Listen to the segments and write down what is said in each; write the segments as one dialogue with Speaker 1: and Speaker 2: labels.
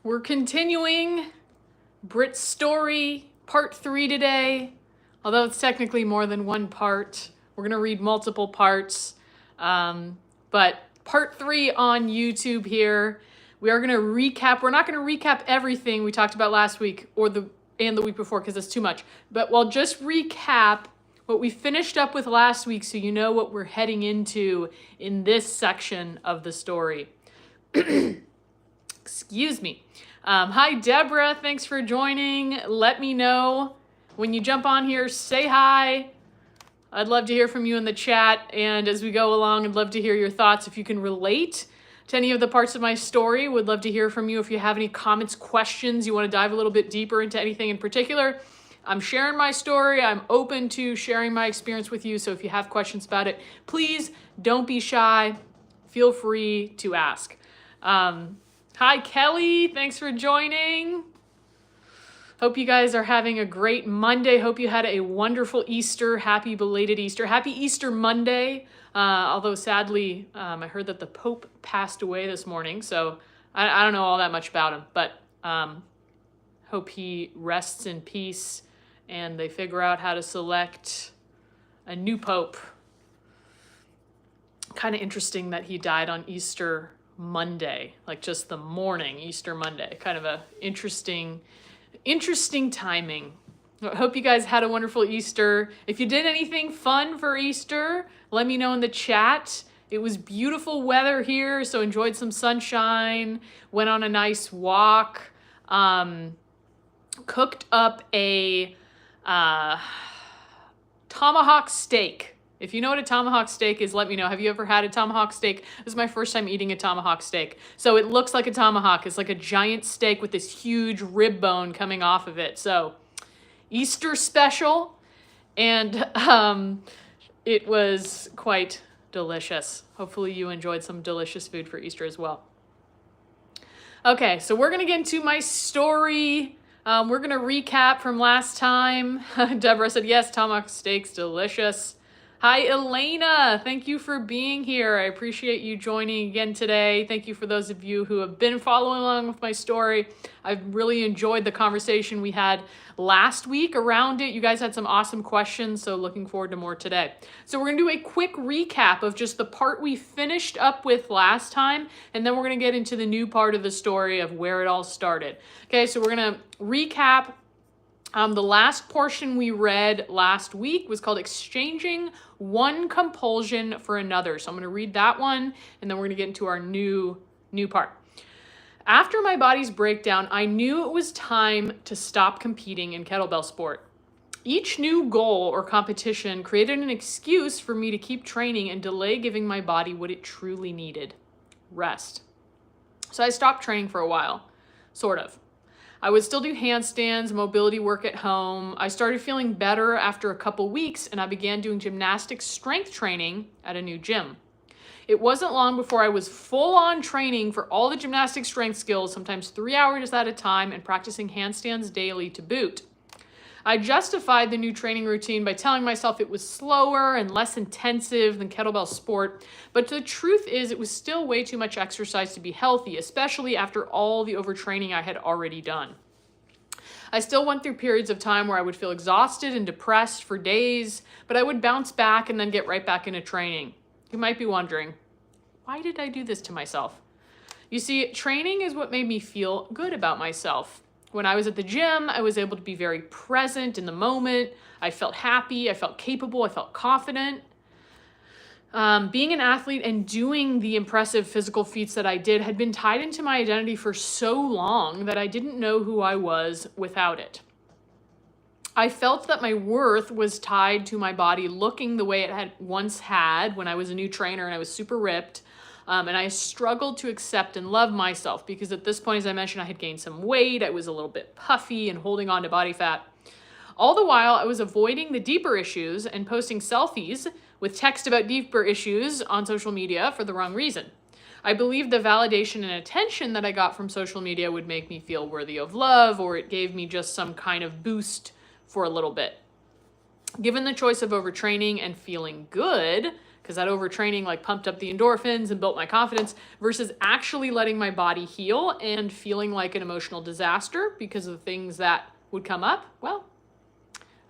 Speaker 1: We're continuing Britt's story, part 3 today. Although it's technically more than one part. We're going to read multiple parts. But part 3 on YouTube here. We are going to recap. We're not going to recap everything we talked about last week and the week before because it's too much. But we'll just recap what we finished up with last week so you know what we're heading into in this section of the story. Excuse me. Hi, Deborah. Thanks for joining. Let me know when you jump on here. Say hi. I'd love to hear from you in the chat. And as we go along, I'd love to hear your thoughts. If you can relate to any of the parts of my story, would love to hear from you. If you have any comments, questions, you want to dive a little bit deeper into anything in particular. I'm sharing my story. I'm open to sharing my experience with you. So if you have questions about it, please don't be shy. Feel free to ask. Hi, Kelly. Thanks for joining. Hope you guys are having a great Monday. Hope you had a wonderful Easter. Happy belated Easter. Happy Easter Monday. Although sadly, I heard that the Pope passed away this morning. So I don't know all that much about him. But hope he rests in peace and they figure out how to select a new Pope. Kind of interesting that he died on Easter Monday, like just the morning, Easter Monday. Kind of a interesting timing. I hope you guys had a wonderful Easter. If you did anything fun for Easter, let me know in the chat. It was beautiful weather here, so enjoyed some sunshine, went on a nice walk, cooked up a tomahawk steak. If you know what a tomahawk steak is, let me know. Have you ever had a tomahawk steak? This is my first time eating a tomahawk steak. So it looks like a tomahawk. It's like a giant steak with this huge rib bone coming off of it. So Easter special. And it was quite delicious. Hopefully you enjoyed some delicious food for Easter as well. Okay, so we're going to get into my story. We're going to recap from last time. Deborah said, yes, tomahawk steak's delicious. Hi, Elena. Thank you for being here. I appreciate you joining again today. Thank you for those of you who have been following along with my story. I've really enjoyed the conversation we had last week around it. You guys had some awesome questions, so looking forward to more today. So we're going to do a quick recap of just the part we finished up with last time, and then we're going to get into the new part of the story of where it all started. Okay, so we're going to recap. The last portion we read last week was called Exchanging One Compulsion for Another. So I'm going to read that one, and then we're going to get into our new part. After my body's breakdown, I knew it was time to stop competing in kettlebell sport. Each new goal or competition created an excuse for me to keep training and delay giving my body what it truly needed: rest. So I stopped training for a while, sort of. I would still do handstands, mobility work at home. I started feeling better after a couple weeks, and I began doing gymnastics strength training at a new gym. It wasn't long before I was full on training for all the gymnastic strength skills, sometimes 3 hours at a time, and practicing handstands daily to boot. I justified the new training routine by telling myself it was slower and less intensive than kettlebell sport, but the truth is it was still way too much exercise to be healthy, especially after all the overtraining I had already done. I still went through periods of time where I would feel exhausted and depressed for days, but I would bounce back and then get right back into training. You might be wondering, why did I do this to myself? You see, training is what made me feel good about myself. When I was at the gym, I was able to be very present in the moment. I felt happy, I felt capable, I felt confident. Being an athlete and doing the impressive physical feats that I did had been tied into my identity for so long that I didn't know who I was without it. I felt that my worth was tied to my body looking the way it had once had when I was a new trainer and I was super ripped. And I struggled to accept and love myself because at this point, as I mentioned, I had gained some weight. I was a little bit puffy and holding on to body fat. All the while, I was avoiding the deeper issues and posting selfies with text about deeper issues on social media for the wrong reason. I believed the validation and attention that I got from social media would make me feel worthy of love, or it gave me just some kind of boost for a little bit. Given the choice of overtraining and feeling good, because that overtraining like pumped up the endorphins and built my confidence versus actually letting my body heal and feeling like an emotional disaster because of the things that would come up. Well,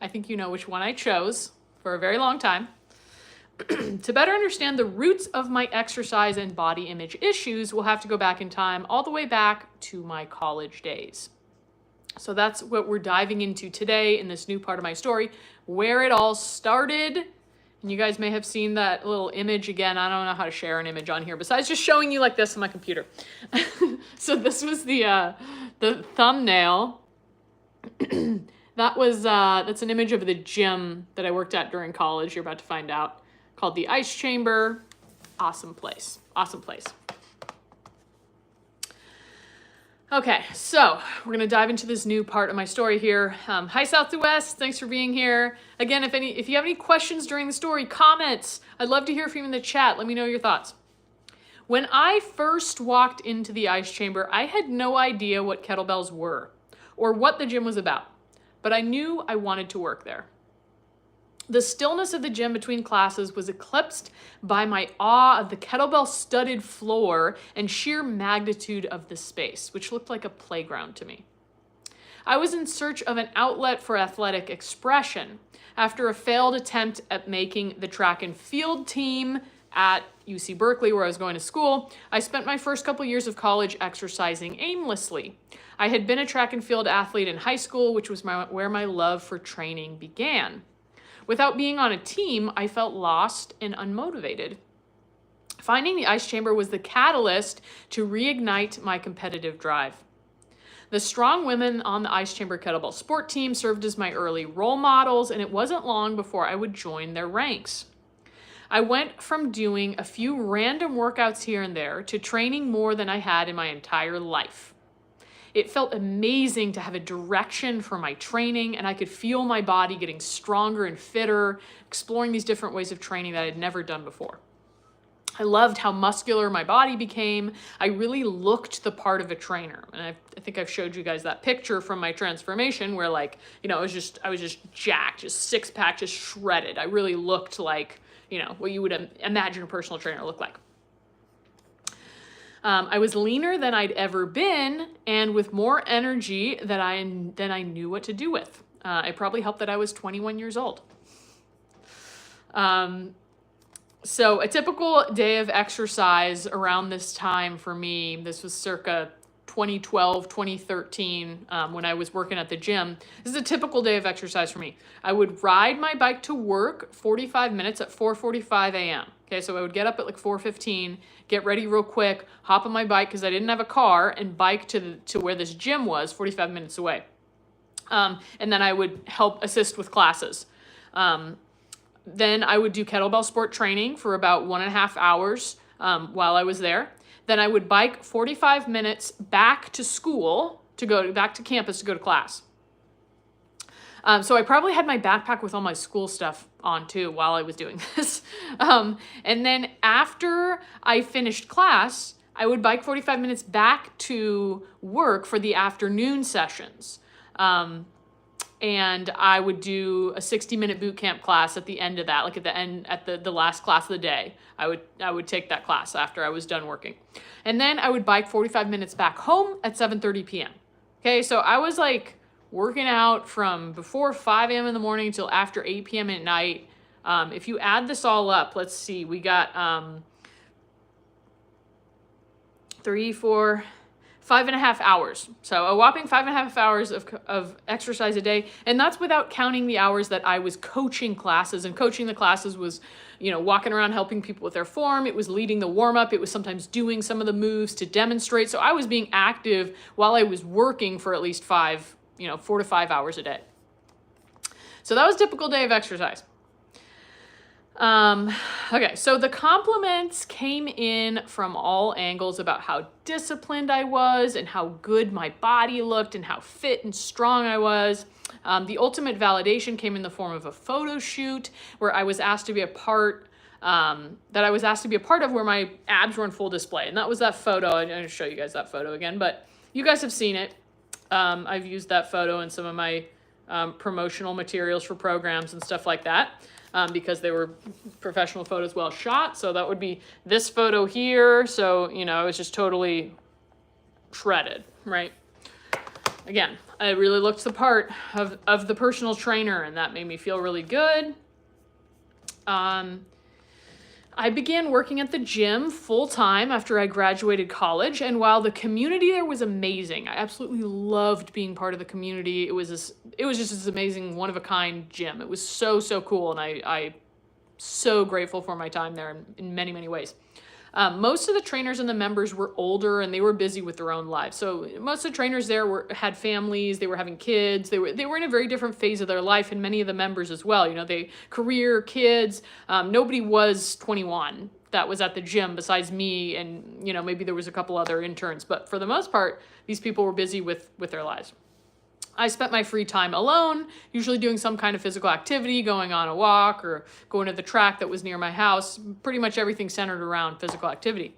Speaker 1: I think you know which one I chose for a very long time. To better understand the roots of my exercise and body image issues, we'll have to go back in time all the way back to my college days. So that's what we're diving into today in this new part of my story, where it all started. And you guys may have seen that little image again. I don't know how to share an image on here besides just showing you like this on my computer. So this was the thumbnail. That's an image of the gym that I worked at during college. You're about to find out. Called the Ice Chamber. Awesome place. Awesome place. Okay, so we're gonna dive into this new part of my story here. Hi Southwest, thanks for being here. Again, if you have any questions during the story, comments, I'd love to hear from you in the chat. Let me know your thoughts. When I first walked into the Ice Chamber, I had no idea what kettlebells were or what the gym was about, but I knew I wanted to work there. The stillness of the gym between classes was eclipsed by my awe of the kettlebell studded floor and sheer magnitude of the space, which looked like a playground to me. I was in search of an outlet for athletic expression. After a failed attempt at making the track and field team at UC Berkeley, where I was going to school, I spent my first couple years of college exercising aimlessly. I had been a track and field athlete in high school, which was where my love for training began. Without being on a team, I felt lost and unmotivated. Finding the Ice Chamber was the catalyst to reignite my competitive drive. The strong women on the Ice Chamber Kettlebell sport team served as my early role models, and it wasn't long before I would join their ranks. I went from doing a few random workouts here and there to training more than I had in my entire life. It felt amazing to have a direction for my training, and I could feel my body getting stronger and fitter, exploring these different ways of training that I had never done before. I loved how muscular my body became. I really looked the part of a trainer. And I think I've showed you guys that picture from my transformation where I was just jacked, just six pack, just shredded. I really looked like, what you would imagine a personal trainer look like. I was leaner than I'd ever been and with more energy than I knew what to do with. It probably helped that I was 21 years old. So a typical day of exercise around this time for me, this was circa 2012, 2013, when I was working at the gym. This is a typical day of exercise for me. I would ride my bike to work 45 minutes at 4:45 a.m. Okay, so I would get up at like 4:15, get ready real quick, hop on my bike because I didn't have a car, and bike to where this gym was 45 minutes away. And then I would help assist with classes. Then I would do kettlebell sport training for about 1.5 hours while I was there. Then I would bike 45 minutes back to school back to campus to go to class. So I probably had my backpack with all my school stuff on too while I was doing this. And then after I finished class, I would bike 45 minutes back to work for the afternoon sessions. And I would do a 60-minute boot camp class at the end of that, like at the last class of the day. I would take that class after I was done working. And then I would bike 45 minutes back home at 7:30 p.m. Okay, so I was like working out from before 5 a.m. in the morning till after 8 p.m. at night. If you add this all up, let's see, we got 3, 4, 5.5 hours. So a whopping 5.5 hours of exercise a day. And that's without counting the hours that I was coaching classes. And coaching the classes was, walking around helping people with their form. It was leading the warm up. It was sometimes doing some of the moves to demonstrate. So I was being active while I was working for at least 4 to 5 hours a day. So that was a typical day of exercise. Okay, so the compliments came in from all angles about how disciplined I was and how good my body looked and how fit and strong I was. The ultimate validation came in the form of a photo shoot where I was asked to be a part of where my abs were on full display. And that was that photo. I'm going to show you guys that photo again, but you guys have seen it. I've used that photo in some of my promotional materials for programs and stuff like that. because they were professional photos well shot. So that would be this photo here. So, you know, it was just totally shredded, right? Again, I really looked the part of the personal trainer, and that made me feel really good. I began working at the gym full time after I graduated college, and while the community there was amazing, I absolutely loved being part of the community. It was just this amazing, one of a kind gym. It was so cool, and I so grateful for my time there in many, many ways. Most of the trainers and the members were older, and they were busy with their own lives. So most of the trainers there had families, they were having kids, they were in a very different phase of their life, and many of the members as well. You know, career, kids, nobody was 21 that was at the gym besides me, and, you know, maybe there was a couple other interns, but for the most part, these people were busy with their lives. I spent my free time alone, usually doing some kind of physical activity, going on a walk or going to the track that was near my house. Pretty much everything centered around physical activity.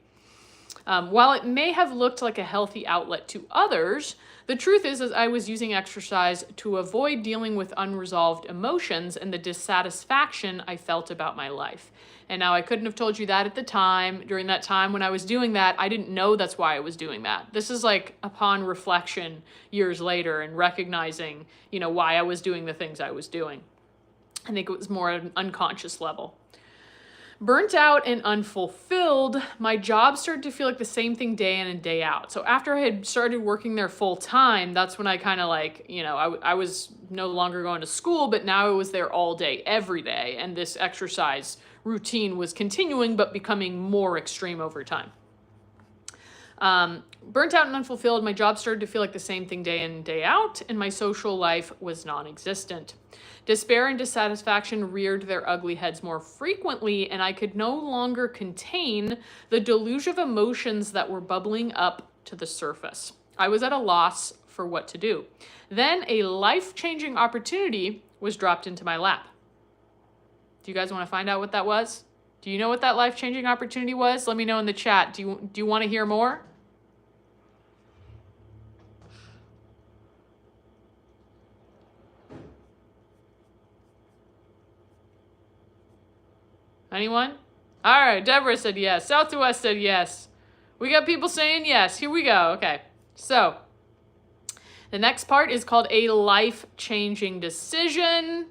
Speaker 1: While it may have looked like a healthy outlet to others, the truth is I was using exercise to avoid dealing with unresolved emotions and the dissatisfaction I felt about my life. And now I couldn't have told you that at the time. During that time when I was doing that, I didn't know that's why I was doing that. This is like upon reflection years later and recognizing, you know, why I was doing the things I was doing. I think it was more at an unconscious level. Burnt out and unfulfilled, my job started to feel like the same thing day in and day out. So after I had started working there full time, that's when I kind of like, you know, I was no longer going to school, but now I was there all day, every day. And this exercise routine was continuing, but becoming more extreme over time. Burnt out and unfulfilled, my job started to feel like the same thing day in and day out, and my social life was non-existent. Despair and dissatisfaction reared their ugly heads more frequently, and I could no longer contain the deluge of emotions that were bubbling up to the surface. I was at a loss for what to do. Then a life-changing opportunity was dropped into my lap. Do you guys want to find out what that was? Do you know what that life-changing opportunity was? Let me know in the chat. Do you want to hear more? Anyone? All right, Deborah said yes. South to West said yes. We got people saying yes. Here we go. Okay, so the next part is called a life-changing decision.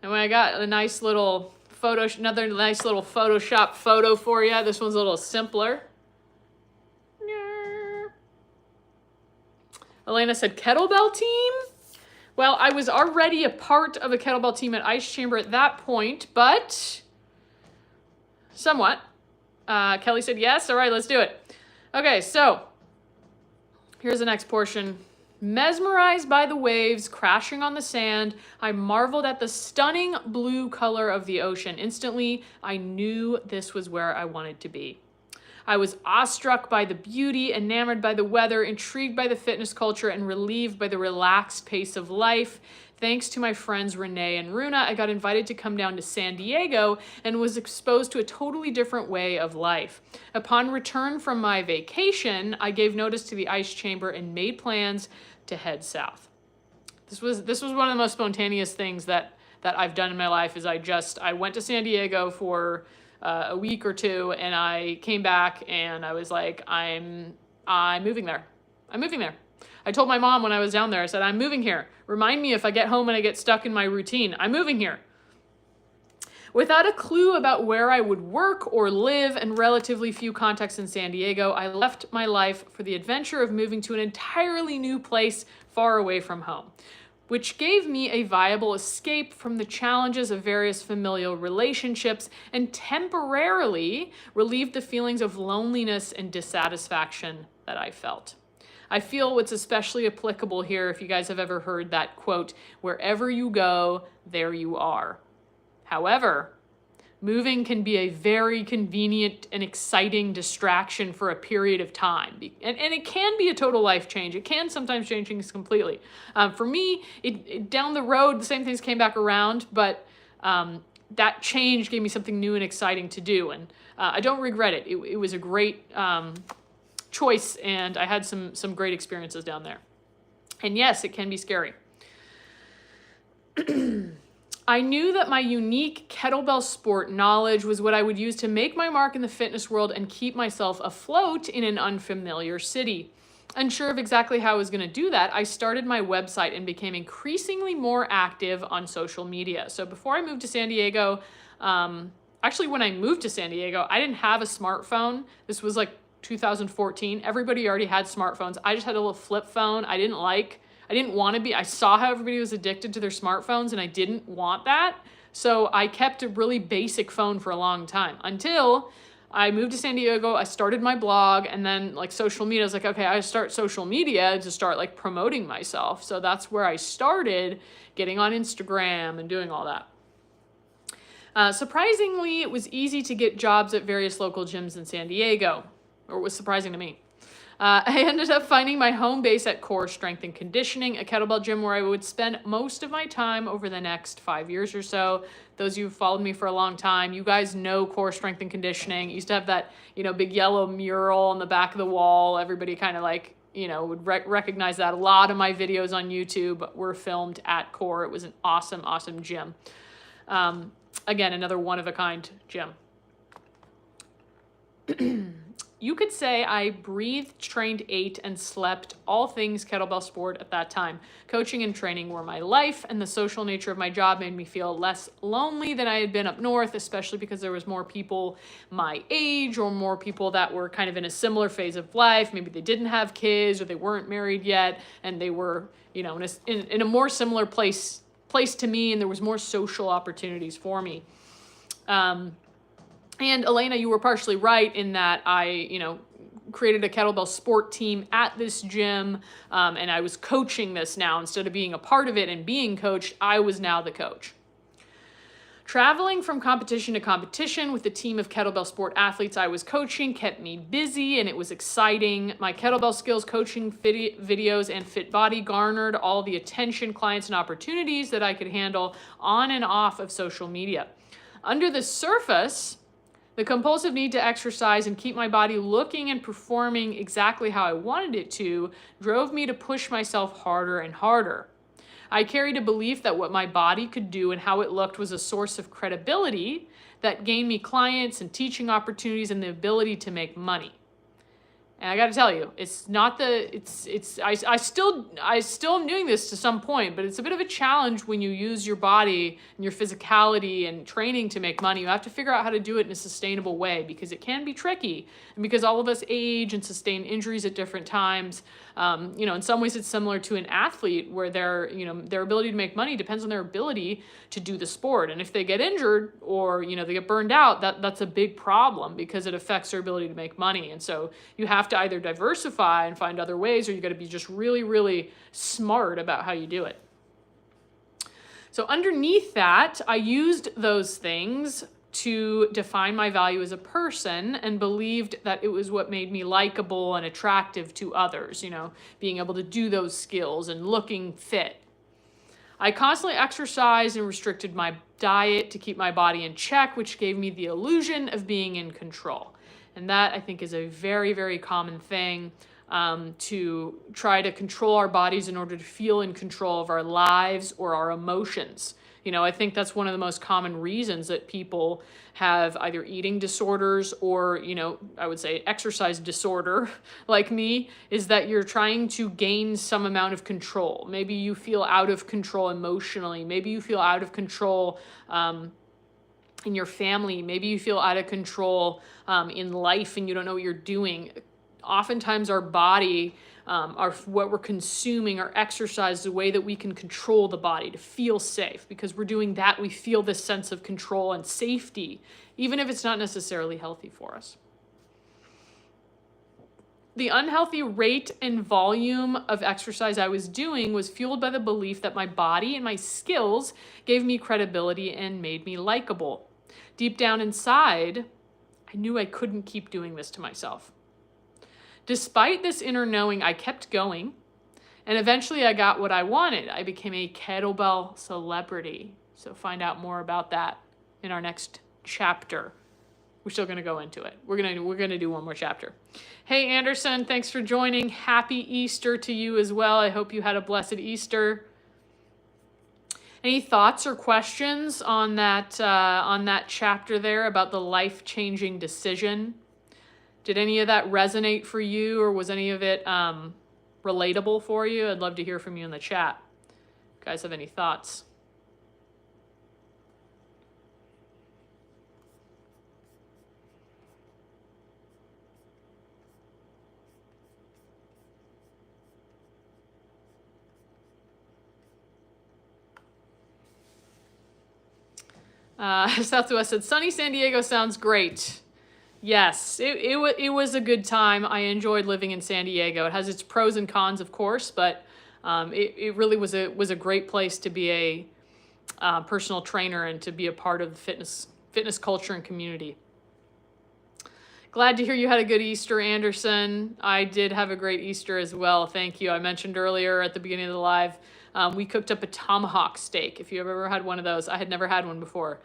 Speaker 1: And when I got a nice little another nice little Photoshop photo for you. This one's a little simpler. Elena said kettlebell team. Well, I was already a part of a kettlebell team at Ice Chamber at that point, but somewhat. Kelly said yes. All right, let's do it. Okay, so here's the next portion. Mesmerized by the waves crashing on the sand, I marveled at the stunning blue color of the ocean. Instantly, I knew this was where I wanted to be. I was awestruck by the beauty, enamored by the weather, intrigued by the fitness culture, and relieved by the relaxed pace of life. Thanks to my friends Renee and Runa, I got invited to come down to San Diego and was exposed to a totally different way of life. Upon return from my vacation, I gave notice to the Ice Chamber and made plans to head south. This was one of the most spontaneous things that I've done in my life. Is I went to San Diego for a week or two, and I came back and I was like, I'm moving there. I'm moving there. I told my mom when I was down there, I said, I'm moving here. Remind me if I get home and I get stuck in my routine. I'm moving here. Without a clue about where I would work or live and relatively few contacts in San Diego, I left my life for the adventure of moving to an entirely new place far away from home, which gave me a viable escape from the challenges of various familial relationships and temporarily relieved the feelings of loneliness and dissatisfaction that I felt. I feel what's especially applicable here, if you guys have ever heard that quote, wherever you go, there you are. However, moving can be a very convenient and exciting distraction for a period of time. And it can be a total life change. It can sometimes change things completely. For me, down the road, the same things came back around, but that change gave me something new and exciting to do. And I don't regret it. It was a great choice, and I had some great experiences down there. And yes, it can be scary. I knew that my unique kettlebell sport knowledge was what I would use to make my mark in the fitness world and keep myself afloat in an unfamiliar city. Unsure of exactly how I was going to do that, I started my website and became increasingly more active on social media. So before I moved to San Diego, actually when I moved to San Diego, I didn't have a smartphone. This was like 2014. Everybody already had smartphones. I just had a little flip phone. I didn't want to be. I saw how everybody was addicted to their smartphones and I didn't want that. So I kept a really basic phone for a long time until I moved to San Diego. I started my blog, and then like social media, I was like, okay, I start social media to start like promoting myself. So that's where I started getting on Instagram and doing all that. Surprisingly, it was easy to get jobs at various local gyms in San Diego, or it was surprising to me. I ended up finding my home base at Core Strength and Conditioning, a kettlebell gym where I would spend most of my time over the next 5 years or so. Those of you who followed me for a long time, you guys know Core Strength and Conditioning. It used to have that, big yellow mural on the back of the wall. Everybody kind of like, would recognize that. A lot of my videos on YouTube were filmed at Core. It was an awesome, awesome gym. Again, another one-of-a-kind gym. You could say I breathed, trained, ate, and slept all things kettlebell sport at that time. Coaching and training were my life, and the social nature of my job made me feel less lonely than I had been up north, especially because there was more people my age or more people that were kind of in a similar phase of life. Maybe they didn't have kids or they weren't married yet, and they were, in a more similar place to me, and there was more social opportunities for me. And Elena, you were partially right in that I, created a kettlebell sport team at this gym, and I was coaching this now. Instead of being a part of it and being coached, I was now the coach. Traveling from competition to competition with the team of kettlebell sport athletes I was coaching kept me busy, and it was exciting. My kettlebell skills coaching videos and fit body garnered all the attention, clients, and opportunities that I could handle on and off of social media. Under the surface, the compulsive need to exercise and keep my body looking and performing exactly how I wanted it to drove me to push myself harder and harder. I carried a belief that what my body could do and how it looked was a source of credibility that gained me clients and teaching opportunities and the ability to make money. And I got to tell you, I still am doing this to some point, but it's a bit of a challenge when you use your body and your physicality and training to make money. You have to figure out how to do it in a sustainable way because it can be tricky. And because all of us age and sustain injuries at different times, in some ways it's similar to an athlete where their ability to make money depends on their ability to do the sport. And if they get injured or, they get burned out, that's a big problem because it affects their ability to make money. And so you have to either diversify and find other ways, or you got to be just really, really smart about how you do it. So underneath that, I used those things to define my value as a person and believed that it was what made me likable and attractive to others, being able to do those skills and looking fit. I constantly exercised and restricted my diet to keep my body in check, which gave me the illusion of being in control. And that, I think, is a very, very common thing, to try to control our bodies in order to feel in control of our lives or our emotions. I think that's one of the most common reasons that people have either eating disorders or, I would say exercise disorder like me, is that you're trying to gain some amount of control. Maybe you feel out of control emotionally. Maybe you feel out of control in your family. Maybe you feel out of control in life and you don't know what you're doing. Oftentimes our body, what we're consuming, our exercise, the way that we can control the body to feel safe. Because we're doing that, we feel this sense of control and safety, even if it's not necessarily healthy for us. The unhealthy rate and volume of exercise I was doing was fueled by the belief that my body and my skills gave me credibility and made me likable. Deep down inside, I knew I couldn't keep doing this to myself. Despite this inner knowing, I kept going, and eventually I got what I wanted. I became a kettlebell celebrity. So find out more about that in our next chapter. We're still going to go into it. We're going to do one more chapter. Hey, Anderson, thanks for joining. Happy Easter to you as well. I hope you had a blessed Easter. Any thoughts or questions on that chapter there about the life-changing decision? Did any of that resonate for you, or was any of it relatable for you? I'd love to hear from you in the chat. You guys have any thoughts? Southwest said, sunny San Diego sounds great. Yes, it was a good time. I enjoyed living in San Diego. It has its pros and cons, of course, but it really was a great place to be a personal trainer and to be a part of the fitness culture and community. Glad to hear you had a good Easter, Anderson. I did have a great Easter as well. Thank you. I mentioned earlier at the beginning of the live, we cooked up a tomahawk steak. If you've ever had one of those, I had never had one before.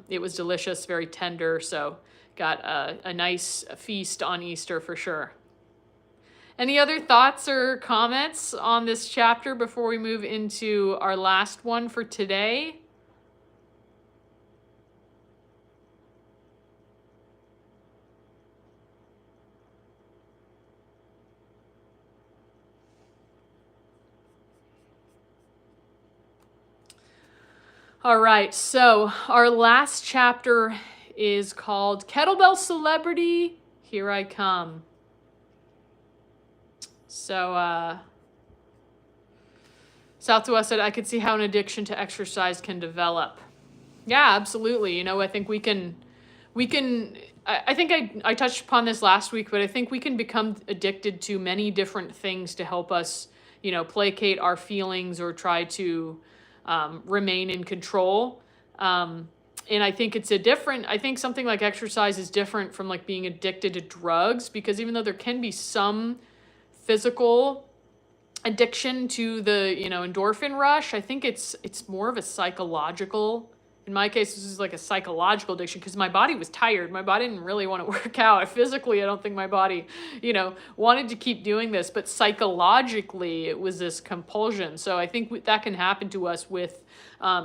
Speaker 1: It was delicious, very tender, so got a nice feast on Easter for sure. Any other thoughts or comments on this chapter before we move into our last one for today? All right, so our last chapter is called Kettlebell Celebrity, Here I Come. So Southwest said, I could see how an addiction to exercise can develop. Yeah, absolutely. You know, I think I think I touched upon this last week, but I think we can become addicted to many different things to help us, you know, placate our feelings or try to remain in control. And I think I think something like exercise is different from like being addicted to drugs, because even though there can be some physical addiction to the, you know, endorphin rush, I think it's more of a psychological. In my case, this is like a psychological addiction because my body was tired. My body didn't really want to work out. Physically, I don't think my body, you know, wanted to keep doing this, but psychologically, it was this compulsion. So I think that can happen to us with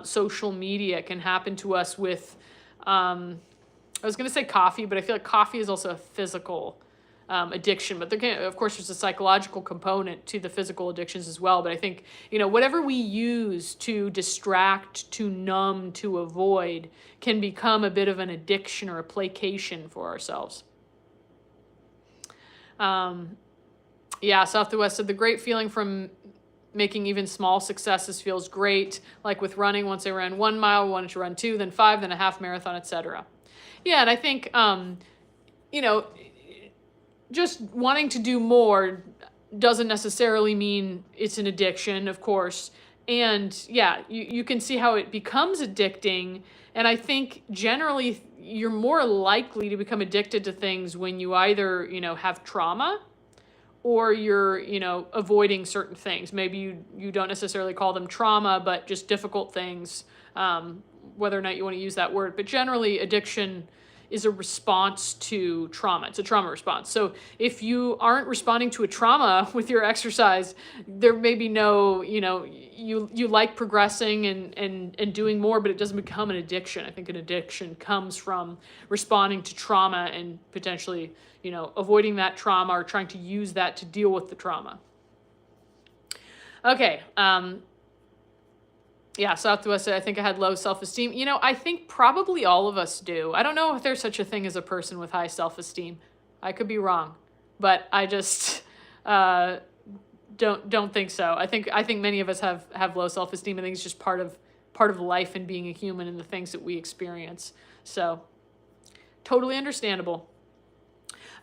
Speaker 1: social media. It can happen to us with, I was going to say coffee, but I feel like coffee is also a physical addiction, but of course, there's a psychological component to the physical addictions as well. But I think, you know, whatever we use to distract, to numb, to avoid can become a bit of an addiction or a placation for ourselves. Yeah, Southwest said, the great feeling from making even small successes feels great. Like with running, once I ran 1 mile, I wanted to run 2, then 5, then a half marathon, etc. Yeah, and I think, you know, just wanting to do more doesn't necessarily mean it's an addiction, of course. And yeah, you can see how it becomes addicting. And I think generally you're more likely to become addicted to things when you either, you know, have trauma or you're, you know, avoiding certain things. Maybe you don't necessarily call them trauma, but just difficult things, whether or not you want to use that word. But generally addiction is a response to trauma. It's a trauma response. So if you aren't responding to a trauma with your exercise, there may be no, you know, you like progressing and doing more, but it doesn't become an addiction. I think an addiction comes from responding to trauma and potentially, you know, avoiding that trauma or trying to use that to deal with the trauma. Okay. Yeah, Southwest said, I think I had low self-esteem. You know, I think probably all of us do. I don't know if there's such a thing as a person with high self-esteem. I could be wrong, but I just don't think so. I think many of us have low self-esteem. I think it's just part of life and being a human and the things that we experience. So, totally understandable.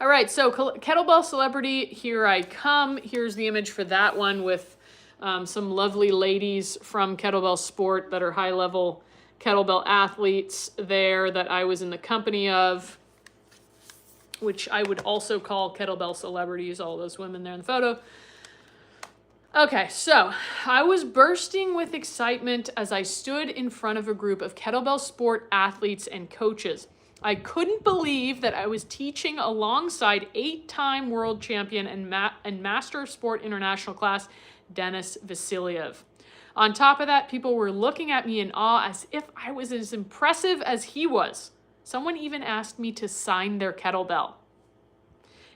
Speaker 1: All right, so Kettlebell Celebrity, Here I Come. Here's the image for that one with some lovely ladies from kettlebell sport that are high-level kettlebell athletes there that I was in the company of, which I would also call kettlebell celebrities, all those women there in the photo. Okay, so I was bursting with excitement as I stood in front of a group of kettlebell sport athletes and coaches. I couldn't believe that I was teaching alongside 8-time world champion and Master of Sport International class Denis Vasilyev. On top of that, people were looking at me in awe as if I was as impressive as he was. Someone even asked me to sign their kettlebell.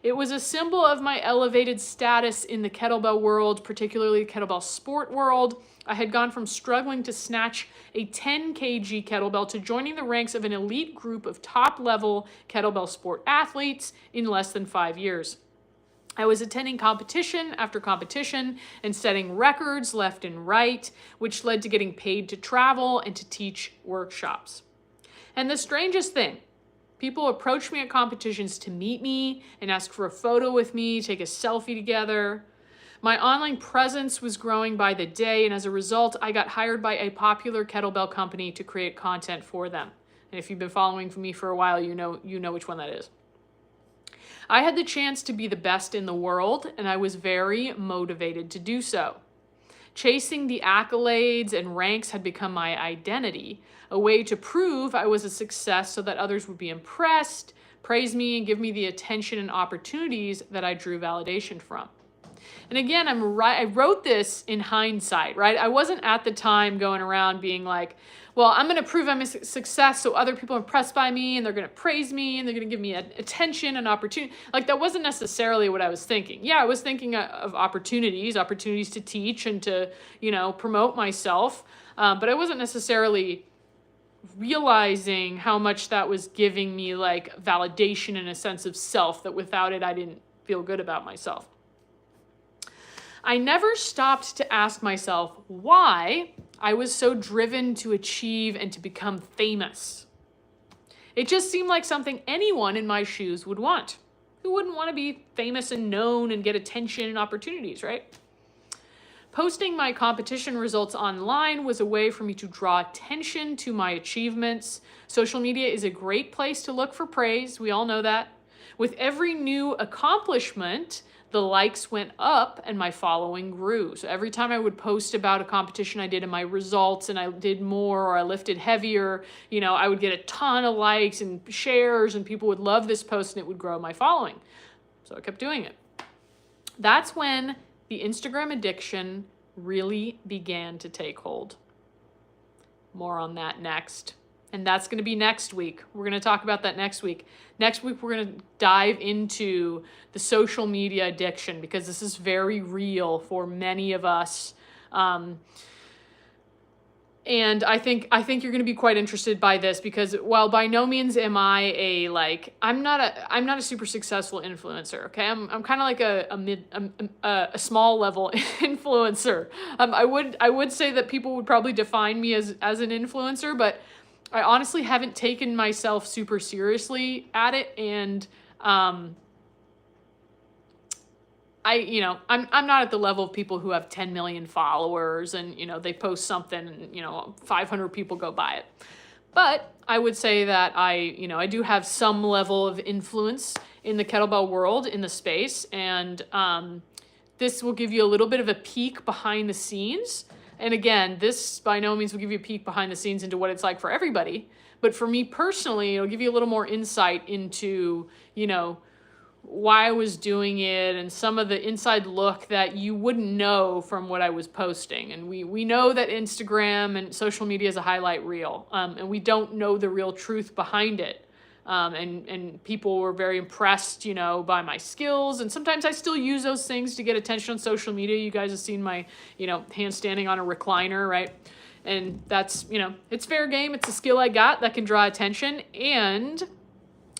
Speaker 1: It was a symbol of my elevated status in the kettlebell world, particularly the kettlebell sport world. I had gone from struggling to snatch a 10 kg kettlebell to joining the ranks of an elite group of top-level kettlebell sport athletes in less than 5 years. I was attending competition after competition and setting records left and right, which led to getting paid to travel and to teach workshops. And the strangest thing, people approached me at competitions to meet me and ask for a photo with me, take a selfie together. My online presence was growing by the day, and as a result, I got hired by a popular kettlebell company to create content for them. And if you've been following me for a while, you know which one that is. I had the chance to be the best in the world, and I was very motivated to do so. Chasing the accolades and ranks had become my identity, a way to prove I was a success so that others would be impressed, praise me, and give me the attention and opportunities that I drew validation from. And again, I wrote this in hindsight, right? I wasn't at the time going around being like, well, I'm going to prove I'm a success so other people are impressed by me and they're going to praise me and they're going to give me attention and opportunity. Like, that wasn't necessarily what I was thinking. Yeah, I was thinking of opportunities to teach and to, promote myself. But I wasn't necessarily realizing how much that was giving me like validation and a sense of self that without it, I didn't feel good about myself. I never stopped to ask myself why I was so driven to achieve and to become famous. It just seemed like something anyone in my shoes would want. Who wouldn't want to be famous and known and get attention and opportunities, right? Posting my competition results online was a way for me to draw attention to my achievements. Social media is a great place to look for praise. We all know that. With every new accomplishment, the likes went up and my following grew. So every time I would post about a competition I did and my results and I did more or I lifted heavier, I would get a ton of likes and shares and people would love this post and it would grow my following. So I kept doing it. That's when the Instagram addiction really began to take hold. More on that next. And that's going to be next week. We're going to talk about that next week. Next week, we're going to dive into the social media addiction because this is very real for many of us. And I think you're going to be quite interested by this because while by no means am I I'm not a super successful influencer. Okay, I'm kind of like a small level influencer. I would say that people would probably define me as an influencer, but I honestly haven't taken myself super seriously at it, and I'm not at the level of people who have 10 million followers and they post something and 500 people go buy it. But I would say that I do have some level of influence in the kettlebell world, in the space, and this will give you a little bit of a peek behind the scenes. And again, this by no means will give you a peek behind the scenes into what it's like for everybody. But for me personally, it'll give you a little more insight into, why I was doing it and some of the inside look that you wouldn't know from what I was posting. And we know that Instagram and social media is a highlight reel, and we don't know the real truth behind it. And people were very impressed, by my skills. And sometimes I still use those things to get attention on social media. You guys have seen my, handstanding on a recliner, right? And that's, it's fair game. It's a skill I got that can draw attention. And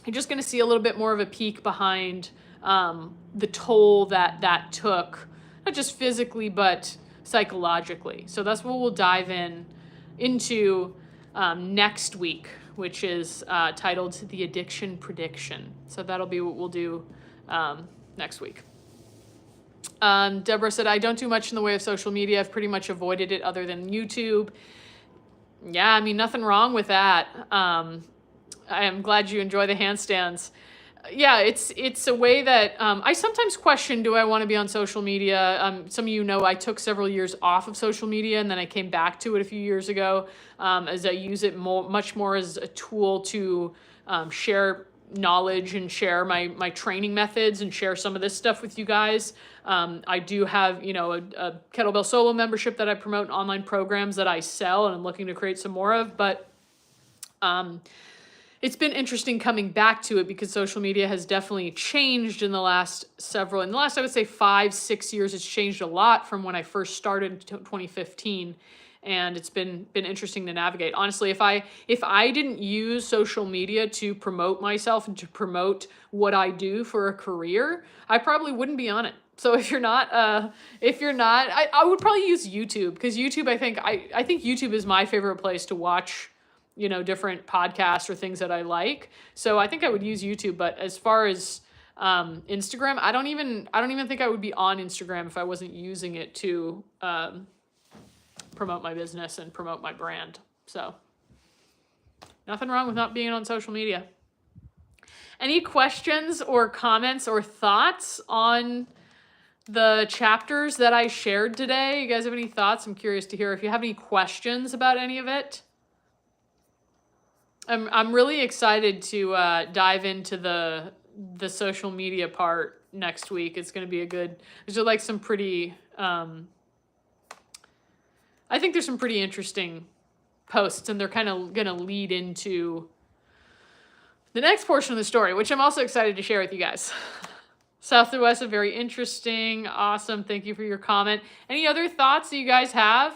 Speaker 1: you're just going to see a little bit more of a peek behind the toll that took, not just physically, but psychologically. So that's what we'll dive into next week, which is titled The Addiction Prediction. So that'll be what we'll do next week. Deborah said, I don't do much in the way of social media. I've pretty much avoided it other than YouTube. Yeah, nothing wrong with that. I am glad you enjoy the handstands. Yeah, it's a way that I sometimes question, do I want to be on social media? Some of you know I took several years off of social media and then I came back to it a few years ago as I use it much more as a tool to share knowledge and share my training methods and share some of this stuff with you guys. I do have, you know, a Kettlebell Solo membership that I promote, and online programs that I sell, and I'm looking to create some more of. But it's been interesting coming back to it because social media has definitely changed in the last, I would say 5-6 years. It's changed a lot from when I first started in 2015. And it's been interesting to navigate. Honestly, if I didn't use social media to promote myself and to promote what I do for a career, I probably wouldn't be on it. So if you're not, I would probably use YouTube, because YouTube, I think YouTube is my favorite place to watch, you know, different podcasts or things that I like. So I think I would use YouTube. But as far as Instagram, I don't even think I would be on Instagram if I wasn't using it to promote my business and promote my brand. So nothing wrong with not being on social media. Any questions or comments or thoughts on the chapters that I shared today? You guys have any thoughts? I'm curious to hear if you have any questions about any of it. I'm really excited to dive into the social media part next week. It's going to be there's like some pretty I think there's some pretty interesting posts, and they're kind of going to lead into the next portion of the story, which I'm also excited to share with you guys. South to West, very interesting. Awesome. Thank you for your comment. Any other thoughts that you guys have?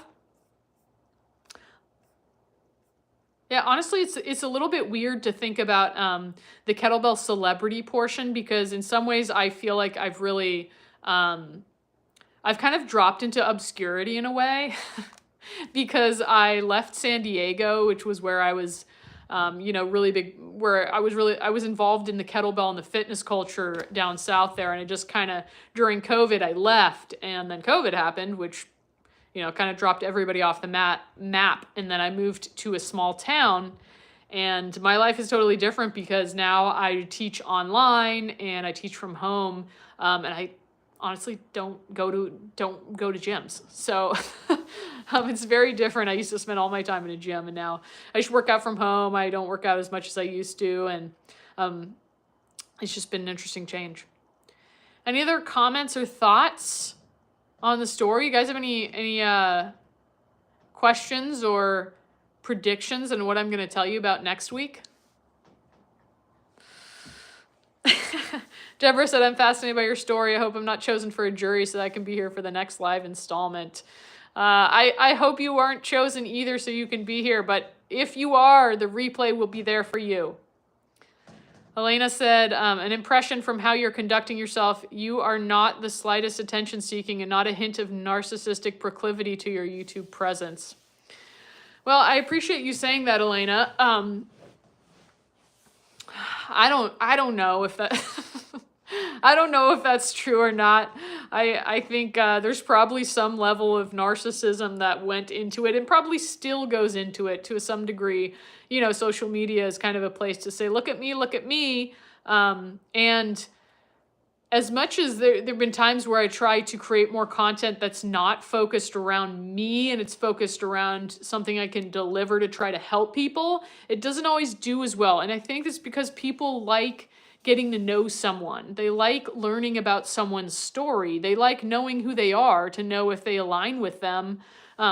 Speaker 1: Yeah, honestly, it's a little bit weird to think about the kettlebell celebrity portion, because in some ways I feel like I've really, I've kind of dropped into obscurity in a way. Because I left San Diego, which was where I was, you know, really big, where I was involved in the kettlebell and the fitness culture down south there. And it just kind of, during COVID, I left, and then COVID happened, which, you know, kind of dropped everybody off the map. And then I moved to a small town, and my life is totally different because now I teach online and I teach from home. And I honestly don't go to gyms. So it's very different. I used to spend all my time in a gym, and now I just work out from home. I don't work out as much as I used to. And it's just been an interesting change. Any other comments or thoughts on the story? You guys have any questions or predictions on what I'm going to tell you about next week? Deborah said, I'm fascinated by your story. I hope I'm not chosen for a jury so that I can be here for the next live installment. I hope you aren't chosen either so you can be here, but if you are, the replay will be there for you. Elena said, an impression from how you're conducting yourself, you are not the slightest attention seeking and not a hint of narcissistic proclivity to your YouTube presence. Well, I appreciate you saying that, Elena. I don't know if that I don't know if that's true or not. I think there's probably some level of narcissism that went into it and probably still goes into it to some degree. You know, social media is kind of a place to say, look at me, look at me. And as much as there have been times where I try to create more content that's not focused around me and it's focused around something I can deliver to try to help people, it doesn't always do as well. And I think it's because people like getting to know someone. They like learning about someone's story. They like knowing who they are to know if they align with them.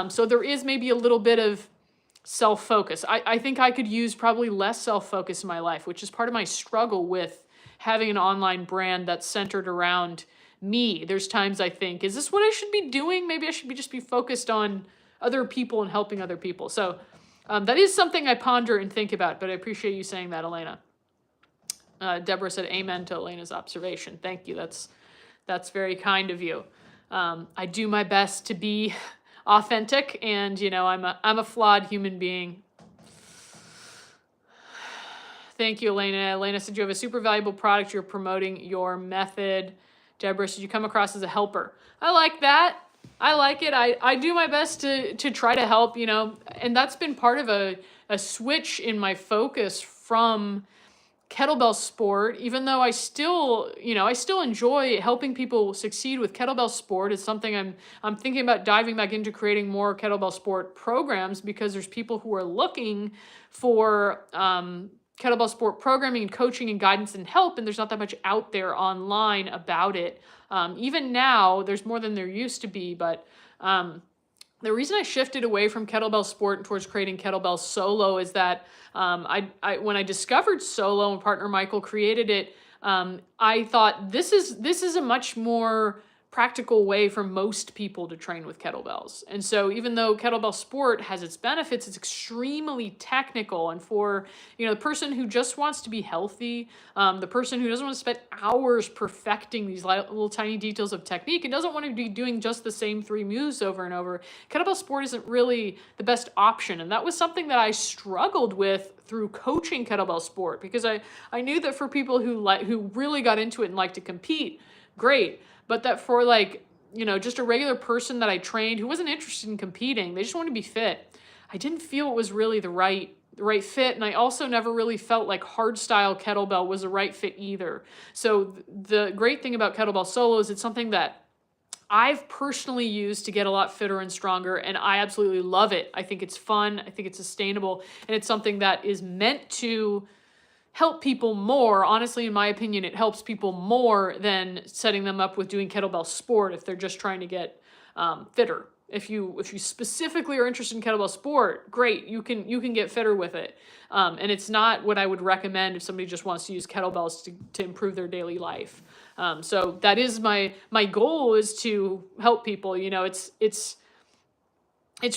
Speaker 1: So there is maybe a little bit of self-focus. I think I could use probably less self-focus in my life, which is part of my struggle with having an online brand that's centered around me. There's times I think, is this what I should be doing? Maybe I should just be focused on other people and helping other people. So that is something I ponder and think about, but I appreciate you saying that, Elena. Deborah said, amen to Elena's observation. Thank you. That's very kind of you. I do my best to be authentic, and, you know, I'm a flawed human being. Thank you, Elena. Elena said, you have a super valuable product. You're promoting your method. Deborah said, you come across as a helper. I like that. I like it. I do my best to try to help, you know, and that's been part of a switch in my focus from kettlebell sport, even though I still enjoy helping people succeed with kettlebell sport. It's something I'm thinking about diving back into, creating more kettlebell sport programs, because there's people who are looking for kettlebell sport programming and coaching and guidance and help, and there's not that much out there online about it. Even now, there's more than there used to be, but the reason I shifted away from kettlebell sport and towards creating kettlebell solo is that when I discovered solo and partner Michael created it, I thought this is a much more practical way for most people to train with kettlebells. And so even though kettlebell sport has its benefits, it's extremely technical. And for, the person who just wants to be healthy, the person who doesn't want to spend hours perfecting these little tiny details of technique and doesn't want to be doing just the same 3 moves over and over, kettlebell sport isn't really the best option. And that was something that I struggled with through coaching kettlebell sport, because I knew that for people who really got into it and like to compete, great. But that for just a regular person that I trained who wasn't interested in competing, they just wanted to be fit, I didn't feel it was really the right fit. And I also never really felt like hardstyle kettlebell was the right fit either. So the great thing about kettlebell solo is it's something that I've personally used to get a lot fitter and stronger, and I absolutely love it. I think it's fun, I think it's sustainable, and it's something that is meant to help people more. Honestly, in my opinion, it helps people more than setting them up with doing kettlebell sport if they're just trying to get fitter. If you specifically are interested in kettlebell sport, great, you can get fitter with it. And it's not what I would recommend if somebody just wants to use kettlebells to improve their daily life. So that is my goal, is to help people. It's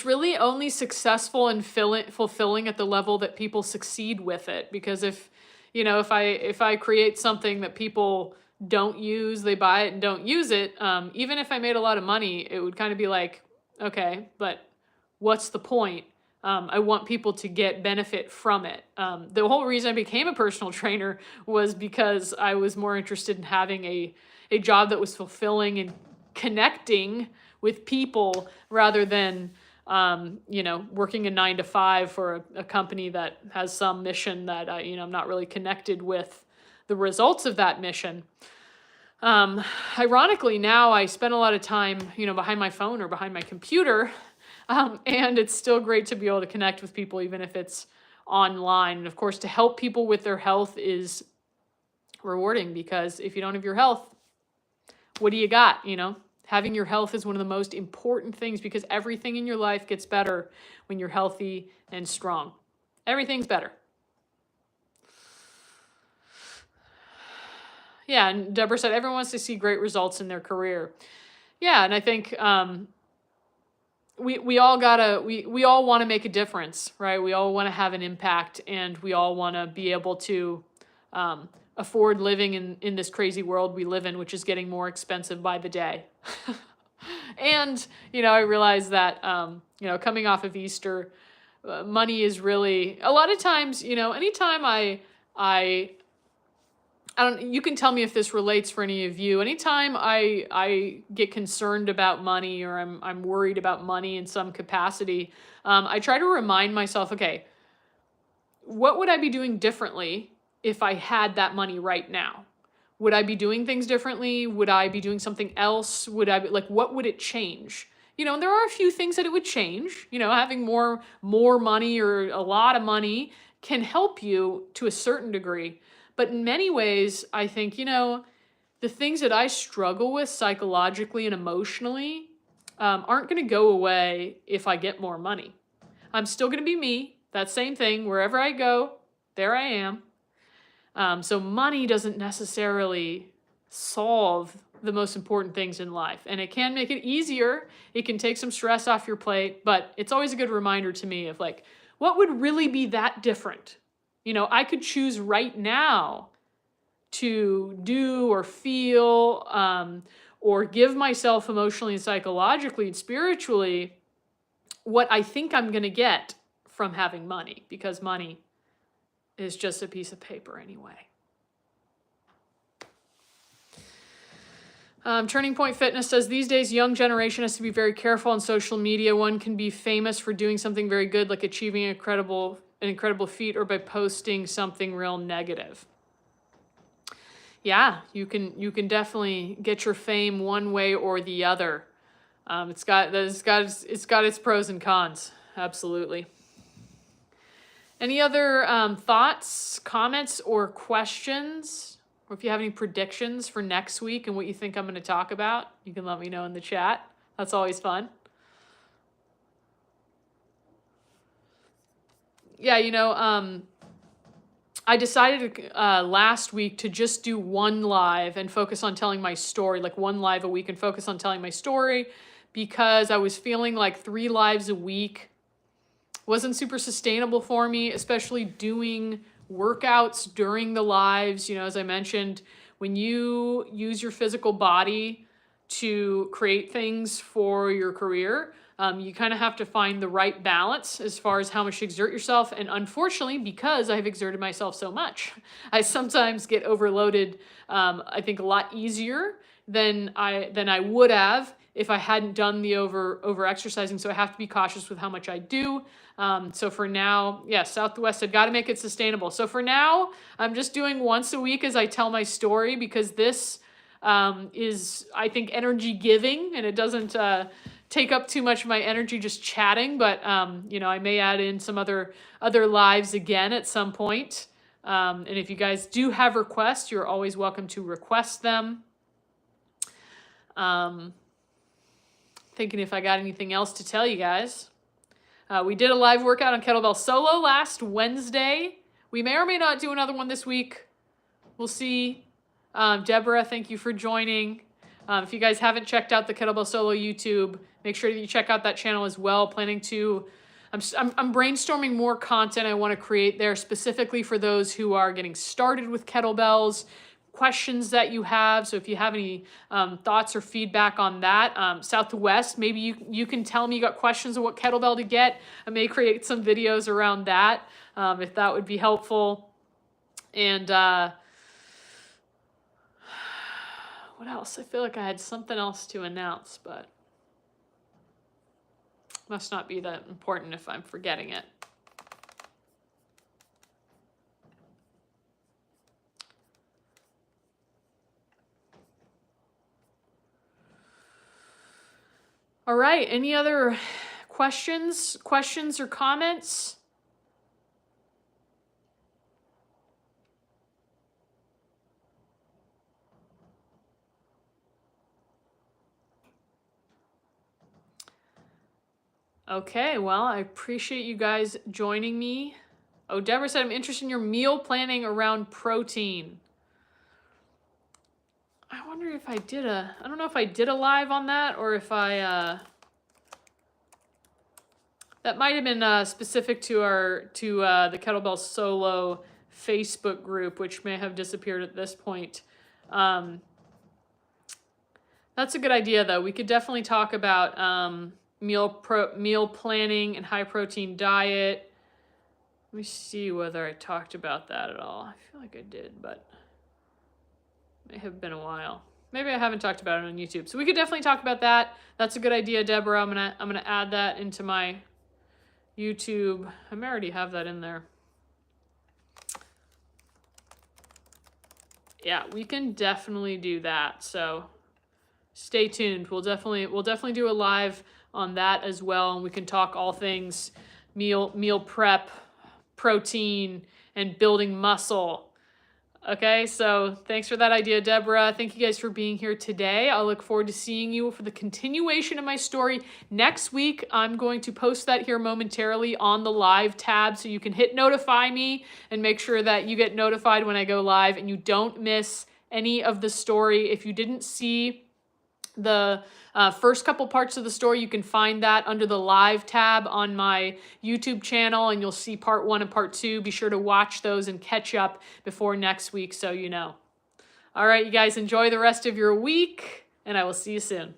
Speaker 1: really only successful and fulfilling at the level that people succeed with it. Because if I create something that people don't use, they buy it and don't use it, even if I made a lot of money, it would kind of be like, okay, but what's the point? I want people to get benefit from it. The whole reason I became a personal trainer was because I was more interested in having a job that was fulfilling and connecting with people rather than working a 9-to-5 for a company that has some mission that I'm not really connected with the results of that mission. Ironically, now I spend a lot of time, behind my phone or behind my computer, and it's still great to be able to connect with people, even if it's online. And of course, to help people with their health is rewarding, because if you don't have your health, what do you got? Having your health is one of the most important things, because everything in your life gets better when you're healthy and strong. Everything's better. Yeah, and Deborah said, everyone wants to see great results in their career. Yeah, and I think we all want to make a difference, right? We all want to have an impact, and we all want to be able to afford living in this crazy world we live in, which is getting more expensive by the day. And, I realize that, coming off of Easter, money is really, a lot of times, anytime I don't, you can tell me if this relates for any of you. Anytime I get concerned about money, or I'm worried about money in some capacity, I try to remind myself, okay, what would I be doing differently if I had that money right now? Would I be doing things differently? Would I be doing something else? Would I be, what would it change? And there are a few things that it would change. Having more money or a lot of money can help you to a certain degree. But in many ways, I think, the things that I struggle with psychologically and emotionally aren't going to go away if I get more money. I'm still going to be me. That same thing. Wherever I go, there I am. So money doesn't necessarily solve the most important things in life. And it can make it easier. It can take some stress off your plate. But it's always a good reminder to me of what would really be that different? I could choose right now to do or feel or give myself emotionally and psychologically and spiritually what I think I'm going to get from having money, because money is just a piece of paper anyway. Turning Point Fitness says, these days, young generation has to be very careful on social media. One can be famous for doing something very good, like achieving an incredible feat, or by posting something real negative. Yeah, you can definitely get your fame one way or the other. It's got its pros and cons, absolutely. Any other thoughts, comments, or questions? Or if you have any predictions for next week and what you think I'm going to talk about, you can let me know in the chat. That's always fun. Yeah, I decided last week to just do one live and focus on telling my story, like one live a week and focus on telling my story, because I was feeling like 3 lives a week wasn't super sustainable for me, especially doing workouts during the lives. As I mentioned, when you use your physical body to create things for your career, you kind of have to find the right balance as far as how much to exert yourself. And unfortunately, because I've exerted myself so much, I sometimes get overloaded, I think a lot easier than I would have if I hadn't done the over exercising. So I have to be cautious with how much I do. So for now, yeah, Southwest, I've got to make it sustainable. So for now, I'm just doing once a week as I tell my story, because this is, I think, energy giving, and it doesn't take up too much of my energy just chatting. But I may add in some other lives again at some point. And if you guys do have requests, you're always welcome to request them. Thinking if I got anything else to tell you guys. We did a live workout on Kettlebell Solo last Wednesday. We may or may not do another one this week. We'll see. Deborah, thank you for joining. If you guys haven't checked out the Kettlebell Solo YouTube, make sure that you check out that channel as well. I'm brainstorming more content I want to create there specifically for those who are getting started with kettlebells, questions that you have. So if you have any thoughts or feedback on that, Southwest, maybe you can tell me you got questions on what kettlebell to get. I may create some videos around that if that would be helpful. And what else? I feel like I had something else to announce, but must not be that important if I'm forgetting it. All right, any other questions or comments? Okay, well, I appreciate you guys joining me. Oh, Deborah said, I'm interested in your meal planning around protein. I wonder if I did I don't know if I did a live on that, or if that might have been specific to the Kettlebell Solo Facebook group, which may have disappeared at this point. That's a good idea, though. We could definitely talk about meal planning and high protein diet. Let me see whether I talked about that at all. I feel like I did, but may have been a while. Maybe I haven't talked about it on YouTube. So we could definitely talk about that. That's a good idea, Deborah. I'm gonna add that into my YouTube. I may already have that in there. Yeah, we can definitely do that. So stay tuned. We'll definitely do a live on that as well, and we can talk all things meal prep, protein, and building muscle. Okay, so thanks for that idea, Deborah. Thank you guys for being here today. I'll look forward to seeing you for the continuation of my story. Next week, I'm going to post that here momentarily on the live tab, so you can hit notify me and make sure that you get notified when I go live and you don't miss any of the story. If you didn't see the first couple parts of the story, you can find that under the live tab on my YouTube channel, and you'll see part 1 and part 2. Be sure to watch those and catch up before next week so you know. All right, you guys, enjoy the rest of your week, and I will see you soon.